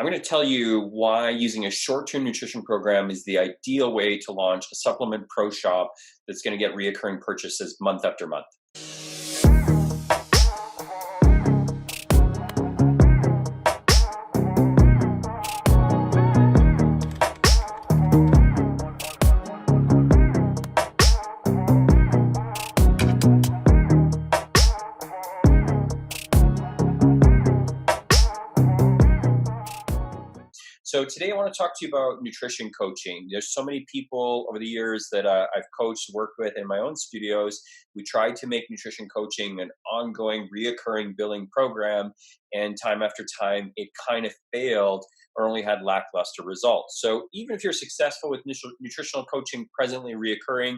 I'm going to tell you why using a short-term nutrition program is the ideal way to launch a supplement pro shop that's going to get reoccurring purchases month after month. So today I want to talk to you about nutrition coaching. There's so many people over the years that I've coached, worked with in my own studios. We tried to make nutrition coaching an ongoing, reoccurring billing program, and time after time, it kind of failed or only had lackluster results. So even if you're successful with nutritional coaching presently reoccurring,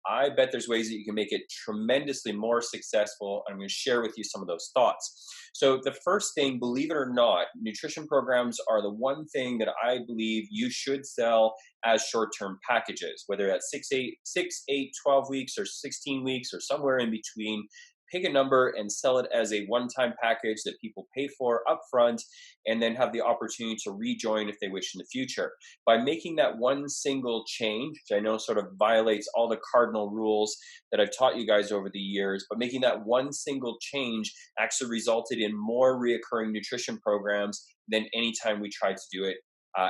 I bet there's ways that you can make it tremendously more successful. I'm going to share with you some of those thoughts. So the first thing, believe it or not, nutrition programs are the one thing that I believe you should sell as short-term packages, whether that's 12 weeks or 16 weeks or somewhere in between. Pick a number and sell it as a one-time package that people pay for upfront and then have the opportunity to rejoin if they wish in the future. By making that one single change, which I know sort of violates all the cardinal rules that I've taught you guys over the years, but making that one single change actually resulted in more reoccurring nutrition programs than any time we tried to do it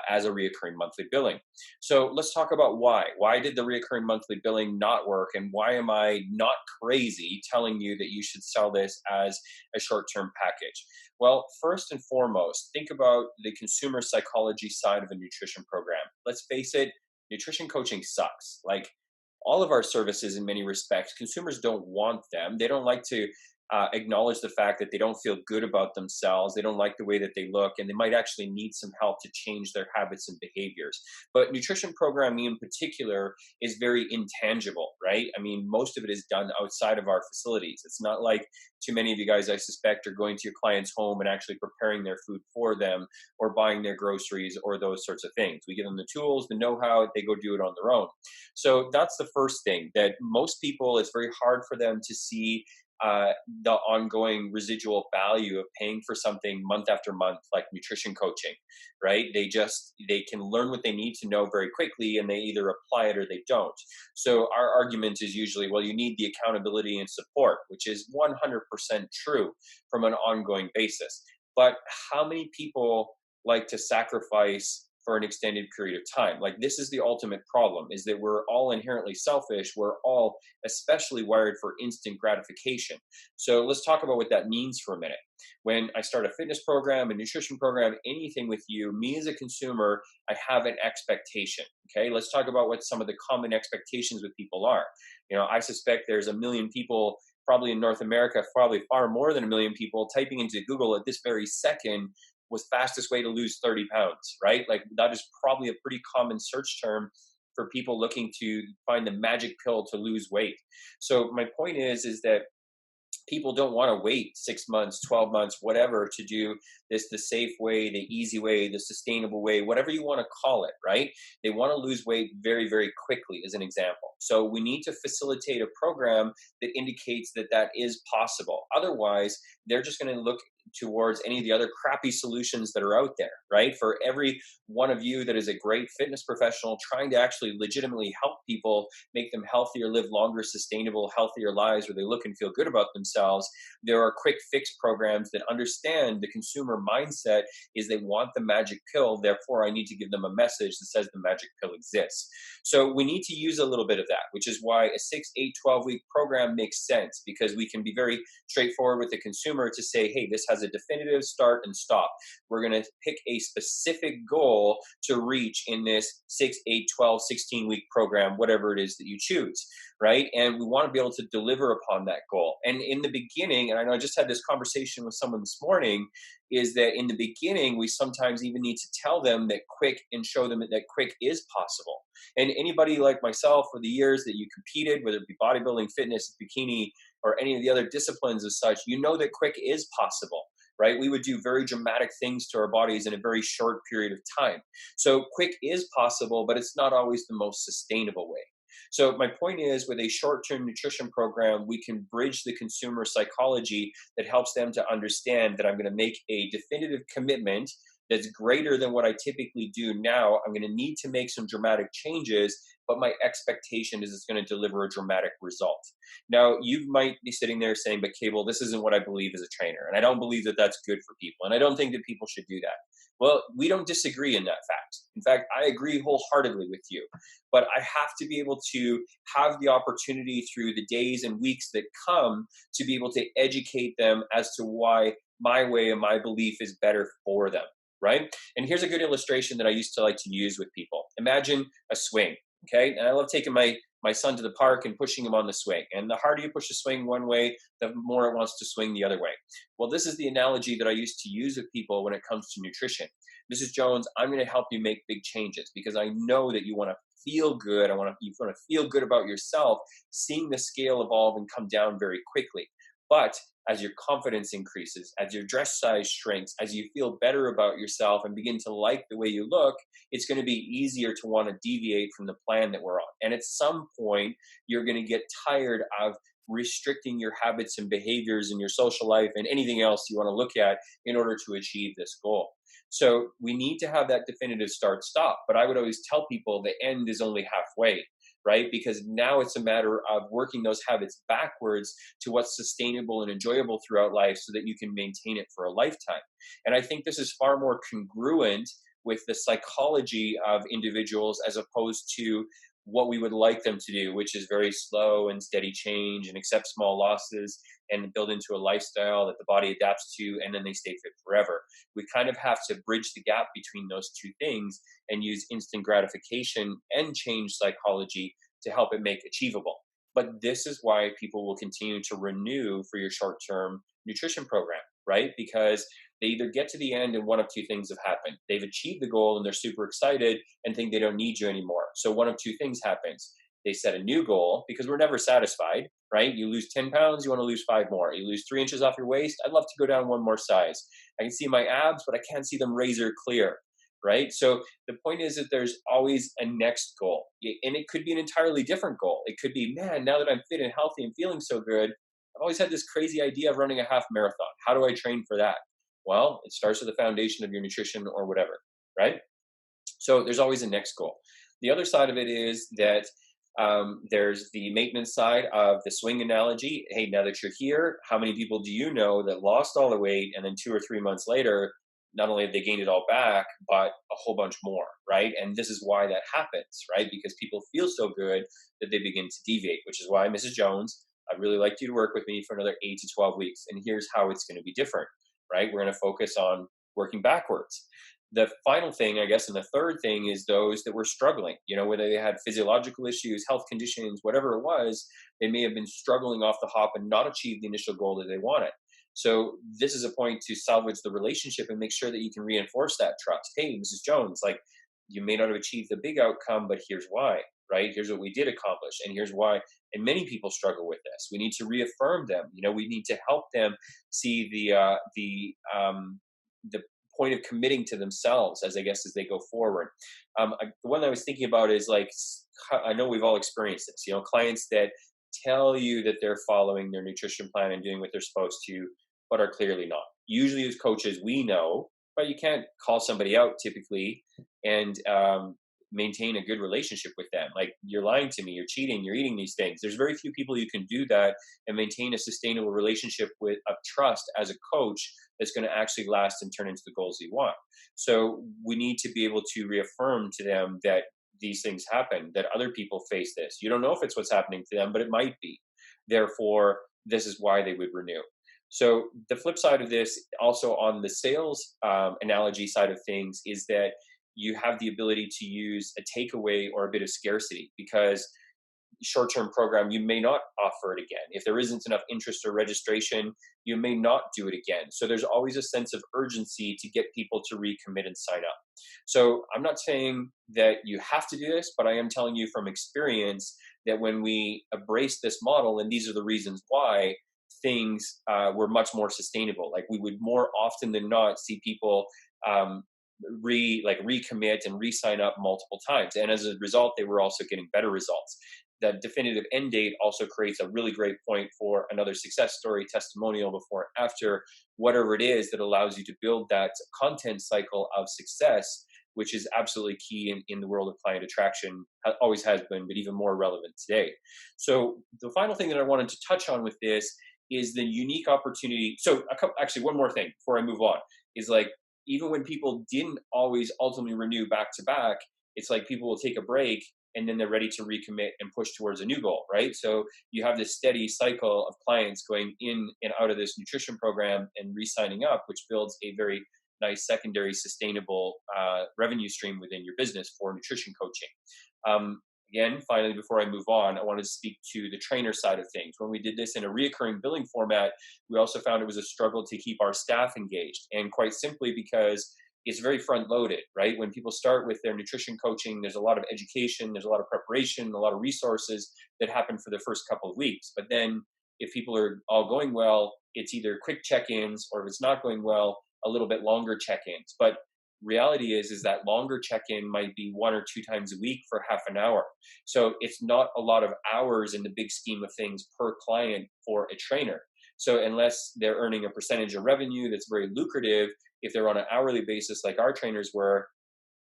as a reoccurring monthly billing. So let's talk about why. Why did the reoccurring monthly billing not work? And why am I not crazy telling you that you should sell this as a short-term package? Well, first and foremost, think about the consumer psychology side of a nutrition program. Let's face it, nutrition coaching sucks. Like all of our services in many respects, consumers don't want them. They don't like to acknowledge the fact that they don't feel good about themselves. They don't like the way that they look, and they might actually need some help to change their habits and behaviors. But nutrition programming in particular is very intangible, right? I mean, most of it is done outside of our facilities. It's not like too many of you guys, I suspect, are going to your client's home and actually preparing their food for them or buying their groceries or those sorts of things. We give them the tools, the know-how, they go do it on their own. So that's the first thing, that most people, it's very hard for them to see the ongoing residual value of paying for something month after month, like nutrition coaching, right? They can learn what they need to know very quickly, and they either apply it or they don't. So our argument is usually, well, you need the accountability and support, which is 100% true from an ongoing basis. But how many people like to sacrifice for an extended period of time? Like, this is the ultimate problem, is that we're all inherently selfish. We're all especially wired for instant gratification. So let's talk about what that means for a minute. When I start a fitness program, a nutrition program, anything with you, me as a consumer, I have an expectation. Okay, let's talk about what some of the common expectations with people are. I suspect there's a million people probably in North America, probably far more than a million people typing into Google at this very second, was fastest way to lose 30 pounds, right? Like, that is probably a pretty common search term for people looking to find the magic pill to lose weight. So my point is that people don't want to wait 6 months, 12 months, whatever, to do this the safe way, the easy way, the sustainable way, whatever you want to call it, right? They want to lose weight very, very quickly, as an example. So we need to facilitate a program that indicates that that is possible. Otherwise, they're just going to look towards any of the other crappy solutions that are out there, right? For every one of you that is a great fitness professional trying to actually legitimately help people, make them healthier, live longer, sustainable, healthier lives where they look and feel good about themselves, there are quick fix programs that understand the consumer mindset is they want the magic pill. Therefore, I need to give them a message that says the magic pill exists. So we need to use a little bit of that, which is why a 6, 8, 12-week program makes sense, because we can be very straightforward with the consumer to say, hey, this has a definitive start and stop. We're going to pick a specific goal to reach in this 6, 8, 12, 16-week program, whatever it is that you choose, right? And we want to be able to deliver upon that goal. And in the beginning, and I know I just had this conversation with someone this morning, is that in the beginning, we sometimes even need to tell them that quick and show them that quick is possible. And anybody like myself, for the years that you competed, whether it be bodybuilding, fitness, bikini, or any of the other disciplines as such, you know that quick is possible, right? We would do very dramatic things to our bodies in a very short period of time. So quick is possible, but it's not always the most sustainable way. So my point is, with a short-term nutrition program, we can bridge the consumer psychology that helps them to understand that I'm going to make a definitive commitment that's greater than what I typically do now. I'm going to need to make some dramatic changes, but my expectation is it's going to deliver a dramatic result. Now, you might be sitting there saying, but Cable, this isn't what I believe as a trainer. And I don't believe that that's good for people. And I don't think that people should do that. Well, we don't disagree in that fact. In fact, I agree wholeheartedly with you. But I have to be able to have the opportunity through the days and weeks that come to be able to educate them as to why my way and my belief is better for them, right? And here's a good illustration that I used to like to use with people. Imagine a swing, okay? And I love taking my son to the park and pushing him on the swing. And the harder you push the swing one way, the more it wants to swing the other way. Well, this is the analogy that I used to use with people when it comes to nutrition. Mrs. Jones, I'm going to help you make big changes because I know that you want to feel good. You want to feel good about yourself, seeing the scale evolve and come down very quickly. But as your confidence increases, as your dress size shrinks, as you feel better about yourself and begin to like the way you look, it's going to be easier to want to deviate from the plan that we're on. And at some point, you're going to get tired of restricting your habits and behaviors in your social life and anything else you want to look at in order to achieve this goal. So we need to have that definitive start stop. But I would always tell people the end is only halfway, right? Because now it's a matter of working those habits backwards to what's sustainable and enjoyable throughout life so that you can maintain it for a lifetime. And I think this is far more congruent with the psychology of individuals as opposed to what we would like them to do, which is very slow and steady change and accept small losses and build into a lifestyle that the body adapts to, and then they stay fit forever. We kind of have to bridge the gap between those two things and use instant gratification and change psychology to help it make achievable. But this is why people will continue to renew for your short-term nutrition program, right? Because they either get to the end and one of two things have happened. They've achieved the goal and they're super excited and think they don't need you anymore. So one of two things happens. They set a new goal because we're never satisfied, right? You lose 10 pounds, you want to lose 5 more. You lose 3 inches off your waist, I'd love to go down one more size. I can see my abs, but I can't see them razor clear, right? So the point is that there's always a next goal. And it could be an entirely different goal. It could be, man, now that I'm fit and healthy and feeling so good, I've always had this crazy idea of running a half marathon. How do I train for that? Well, it starts with the foundation of your nutrition or whatever, right? So there's always a next goal. The other side of it is that there's the maintenance side of the swing analogy. Hey, now that you're here, how many people do you know that lost all the weight and then 2 or 3 months later, not only have they gained it all back, but a whole bunch more, right? And this is why that happens, right? Because people feel so good that they begin to deviate, which is why, Mrs. Jones, I'd really like you to work with me for another 8 to 12 weeks. And here's how it's going to be different, right? We're going to focus on working backwards. The final thing, I guess, and the third thing is those that were struggling, whether they had physiological issues, health conditions, whatever it was, they may have been struggling off the hop and not achieve the initial goal that they wanted. So this is a point to salvage the relationship and make sure that you can reinforce that trust. Hey, Mrs. Jones, like, you may not have achieved the big outcome, but here's why, right? Here's what we did accomplish, and here's why. And many people struggle with this. We need to reaffirm them. We need to help them see the point of committing to themselves as they go forward. The one I was thinking about is, like, I know we've all experienced this. Clients that tell you that they're following their nutrition plan and doing what they're supposed to, but are clearly not. Usually, as coaches, we know, but you can't call somebody out typically and maintain a good relationship with them. Like, you're lying to me, you're cheating, you're eating these things. There's very few people you can do that and maintain a sustainable relationship with of trust as a coach that's going to actually last and turn into the goals you want. So we need to be able to reaffirm to them that these things happen, that other people face this. You don't know if it's what's happening to them, but it might be. Therefore, this is why they would renew. So the flip side of this, also on the sales analogy side of things, is that you have the ability to use a takeaway or a bit of scarcity, because short-term program, you may not offer it again. If there isn't enough interest or registration, you may not do it again. So there's always a sense of urgency to get people to recommit and sign up. So I'm not saying that you have to do this, but I am telling you from experience that when we embrace this model, and these are the reasons why, things were much more sustainable. Like, we would more often than not see people recommit and re-sign up multiple times, and as a result, they were also getting better results. that definitive end date also creates a really great point for another success story, testimonial before and after, whatever it is that allows you to build that content cycle of success, which is absolutely key in the world of client attraction, always has been, but even more relevant today. So the final thing that I wanted to touch on with this is the unique opportunity. So actually, one more thing before I move on is like, even when people didn't always ultimately renew back to back, it's like people will take a break and then they're ready to recommit and push towards a new goal, right? So you have this steady cycle of clients going in and out of this nutrition program and re-signing up, which builds a very nice secondary sustainable revenue stream within your business for nutrition coaching. Again, finally, before I move on, I wanted to speak to the trainer side of things. When we did this in a reoccurring billing format, we also found it was a struggle to keep our staff engaged. And quite simply because it's very front loaded, right? When people start with their nutrition coaching, there's a lot of education, there's a lot of preparation, a lot of resources that happen for the first couple of weeks. But then if people are all going well, it's either quick check-ins, or if it's not going well, a little bit longer check-ins. But reality is that longer check-in might be 1 or 2 times a week for half an hour. So it's not a lot of hours in the big scheme of things per client for a trainer. So unless they're earning a percentage of revenue that's very lucrative, if they're on an hourly basis like our trainers were,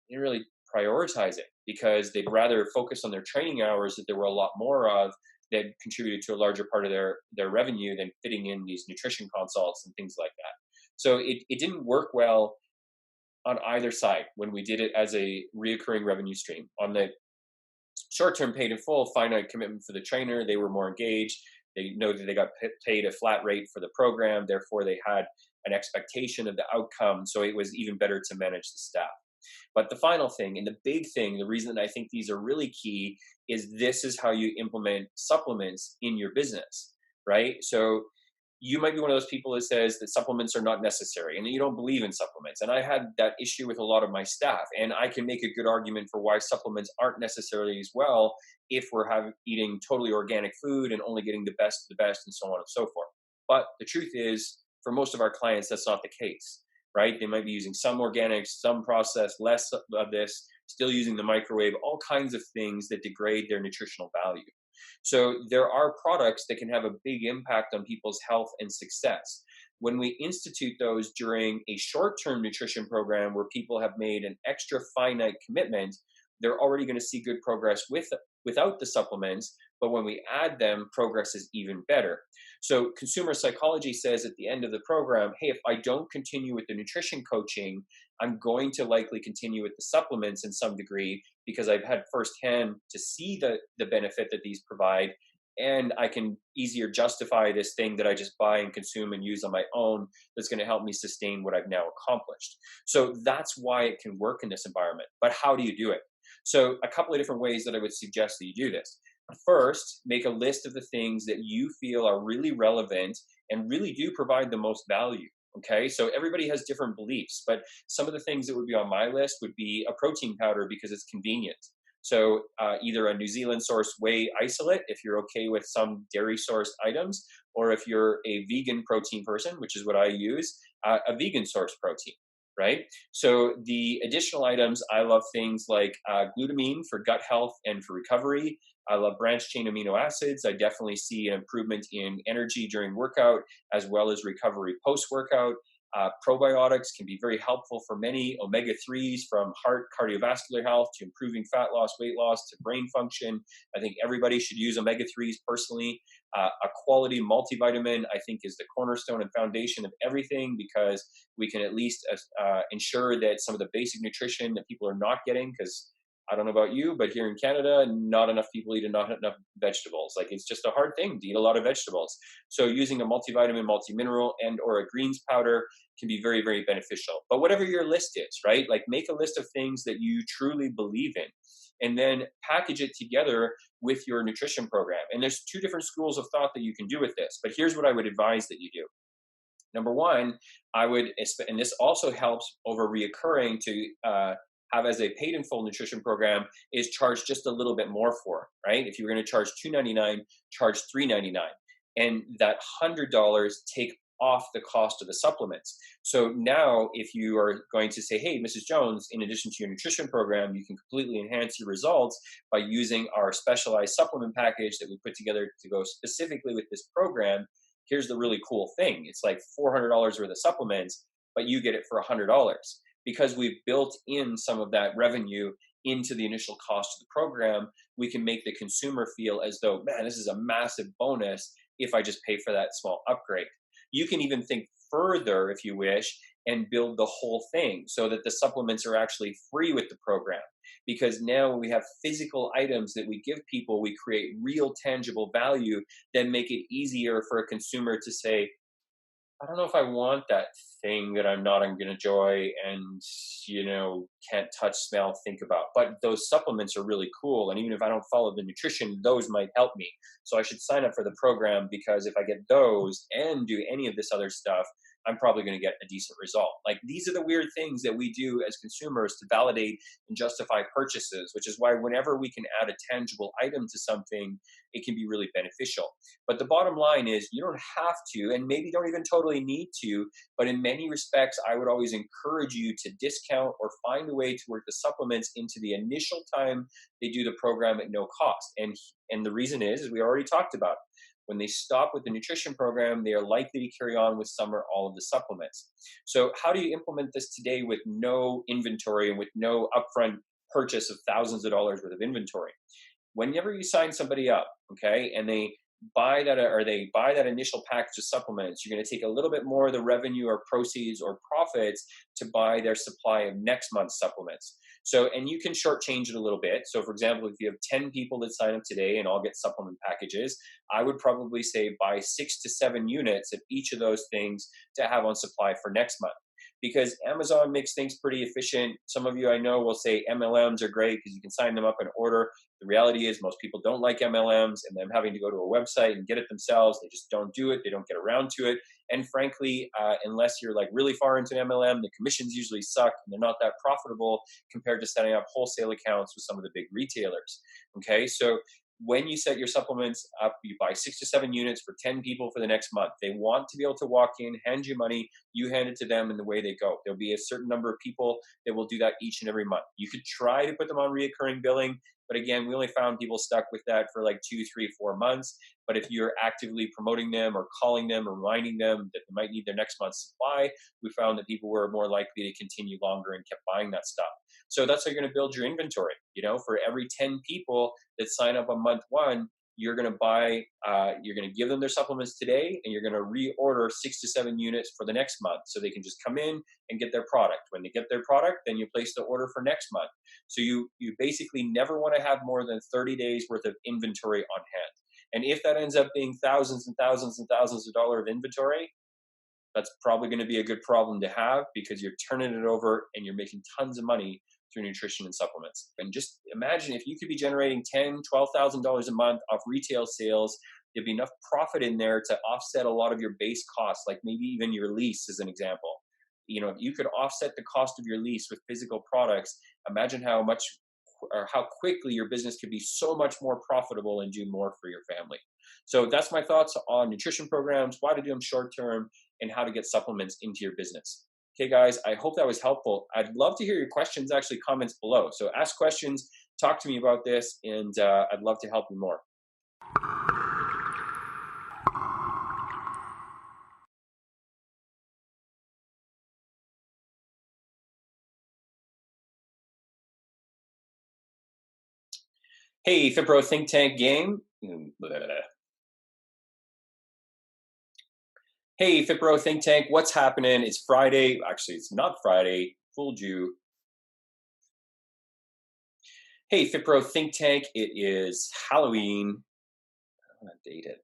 they didn't really prioritize it because they'd rather focus on their training hours that there were a lot more of that contributed to a larger part of their revenue than fitting in these nutrition consults and things like that. So it didn't work well on either side when we did it as a reoccurring revenue stream. On the short-term paid in full, finite commitment for the trainer, they were more engaged. They know that they got paid a flat rate for the program. Therefore, they had an expectation of the outcome. So it was even better to manage the staff. But the final thing, and the big thing, the reason that I think these are really key is this is how you implement supplements in your business, right? So you might be one of those people that says that supplements are not necessary and that you don't believe in supplements. And I had that issue with a lot of my staff. And I can make a good argument for why supplements aren't necessarily as well if we're eating totally organic food and only getting the best of the best and so on and so forth. But the truth is, for most of our clients, that's not the case, right? They might be using some organics, some processed, less of this, still using the microwave, all kinds of things that degrade their nutritional value. So there are products that can have a big impact on people's health and success. When we institute those during a short-term nutrition program where people have made an extra finite commitment, they're already going to see good progress without the supplements. But when we add them, progress is even better. So consumer psychology says at the end of the program, hey, if I don't continue with the nutrition coaching, I'm going to likely continue with the supplements in some degree because I've had firsthand to see the benefit that these provide. And I can easier justify this thing that I just buy and consume and use on my own that's going to help me sustain what I've now accomplished. So that's why it can work in this environment. But how do you do it? So a couple of different ways that I would suggest that you do this. First, make a list of the things that you feel are really relevant and really do provide the most value. Okay, so everybody has different beliefs, but some of the things that would be on my list would be a protein powder because it's convenient. So either a New Zealand sourced whey isolate, if you're okay with some dairy sourced items, or if you're a vegan protein person, which is what I use, a vegan sourced protein, right? So the additional items, I love things like glutamine for gut health and for recovery. I love branched chain amino acids. I definitely see an improvement in energy during workout as well as recovery post-workout. Probiotics can be very helpful for many. Omega-3s from heart cardiovascular health to improving fat loss, weight loss to brain function. I think everybody should use omega-3s personally. A quality multivitamin, I think, is the cornerstone and foundation of everything because we can at least ensure that some of the basic nutrition that people are not getting, because I don't know about you, but here in Canada, not enough people eat enough vegetables. Like it's just a hard thing to eat a lot of vegetables. So using a multivitamin, multimineral, and or a greens powder can be very, very beneficial. But whatever your list is, right? Like make a list of things that you truly believe in and then package it together with your nutrition program. And there's 2 different schools of thought that you can do with this. But here's what I would advise that you do. Number one, I would, and this also helps over reoccurring to have as a paid in full nutrition program, is charge just a little bit more for, right? If you're going to charge $299, charge $399. And that $100, take off the cost of the supplements. So now, if you are going to say, hey, Mrs. Jones, in addition to your nutrition program, you can completely enhance your results by using our specialized supplement package that we put together to go specifically with this program. Here's the really cool thing, it's like $400 worth of supplements, but you get it for $100 because we've built in some of that revenue into the initial cost of the program. We can make the consumer feel as though, man, this is a massive bonus if I just pay for that small upgrade. You can even think further if you wish and build the whole thing so that the supplements are actually free with the program. Because now when we have physical items that we give people, we create real tangible value, then make it easier for a consumer to say, I don't know if I want that thing that I'm not going to enjoy and, can't touch, smell, think about. But those supplements are really cool. And even if I don't follow the nutrition, those might help me. So I should sign up for the program because if I get those and do any of this other stuff, I'm probably going to get a decent result. Like, these are the weird things that we do as consumers to validate and justify purchases, which is why whenever we can add a tangible item to something, it can be really beneficial. But the bottom line is you don't have to, and maybe don't even totally need to, but in many respects, I would always encourage you to discount or find a way to work the supplements into the initial time they do the program at no cost. And the reason is we already talked about, when they stop with the nutrition program, they are likely to carry on with some or all of the supplements. So how do you implement this today with no inventory and with no upfront purchase of thousands of dollars worth of inventory? Whenever you sign somebody up, okay, and they buy that initial package of supplements, you're going to take a little bit more of the revenue or proceeds or profits to buy their supply of next month's supplements. So, and you can shortchange it a little bit. So for example, if you have 10 people that sign up today and all get supplement packages, I would probably say buy 6 to 7 units of each of those things to have on supply for next month. Because Amazon makes things pretty efficient. Some of you I know will say MLMs are great because you can sign them up and order. The reality is most people don't like MLMs, and them having to go to a website and get it themselves, they just don't do it. They don't get around to it. And frankly, unless you're like really far into MLM, the commissions usually suck and they're not that profitable compared to setting up wholesale accounts with some of the big retailers. Okay, so when you set your supplements up, you buy 6 to 7 units for 10 people for the next month. They want to be able to walk in, hand you money, you hand it to them, and the way they go. There'll be a certain number of people that will do that each and every month. You could try to put them on reoccurring billing, but again, we only found people stuck with that for like 2, 3, 4 months. But if you're actively promoting them or calling them or reminding them that they might need their next month's supply, we found that people were more likely to continue longer and kept buying that stuff. So that's how you're going to build your inventory. For every 10 people that sign up on month 1, you're going to give them their supplements today, and you're going to reorder 6 to 7 units for the next month. So they can just come in and get their product. When they get their product, then you place the order for next month. So you basically never want to have more than 30 days worth of inventory on hand. And if that ends up being thousands and thousands and thousands of dollars of inventory, that's probably going to be a good problem to have, because you're turning it over and you're making tons of money through nutrition and supplements. And just imagine if you could be generating $10,000, $12,000 a month off retail sales, there'd be enough profit in there to offset a lot of your base costs, like maybe even your lease as an example. If you could offset the cost of your lease with physical products, imagine how much or how quickly your business could be so much more profitable and do more for your family. So that's my thoughts on nutrition programs, why to do them short term, and how to get supplements into your business. Okay, guys, I hope that was helpful. I'd love to hear your questions, actually, comments below. So ask questions, talk to me about this, and I'd love to help you more. Hey, FitPro Think Tank gang. Hey, FitPro Think Tank, what's happening? It's Friday. Actually, it's not Friday. Fooled you. Hey, FitPro Think Tank, it is Halloween. I want to date it.